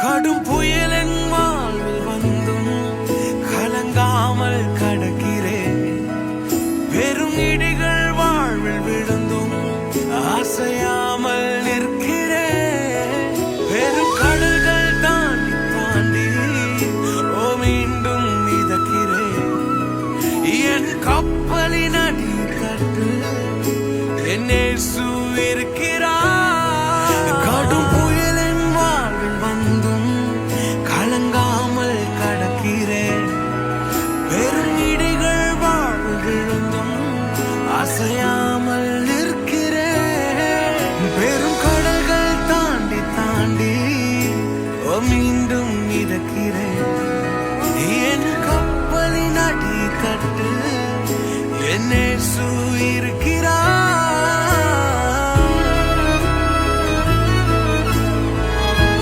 கடும் புயலின் வாழ்வில் வந்தும் கலங்காமல் கடக்கிறேன். பெரும் இடிகள் வாழ்வில் விழுந்தும் அசையாமல் நிற்கிறேன். பெரும் கடல்கள் தாண்டி தாண்டி மீண்டும் மிதக்கிறேன். என் கப்பலின் அடித்தட்டு என் இயேசு இருக்கிறார். கடும் புயலின் வாழ்வில் வந்தும் கலங்காமல் கடக்கிறேன். பெரும் இடிகள் வாழ்வில் விழுந்தும் அசையாமல் நிற்கிறேன். பெரும் கடல்கள் தாண்டி தாண்டி மீண்டும் மிதக்கிறேன். என் கப்பலின் அடித்தட்டு என் இயேசு இருக்கிறார்.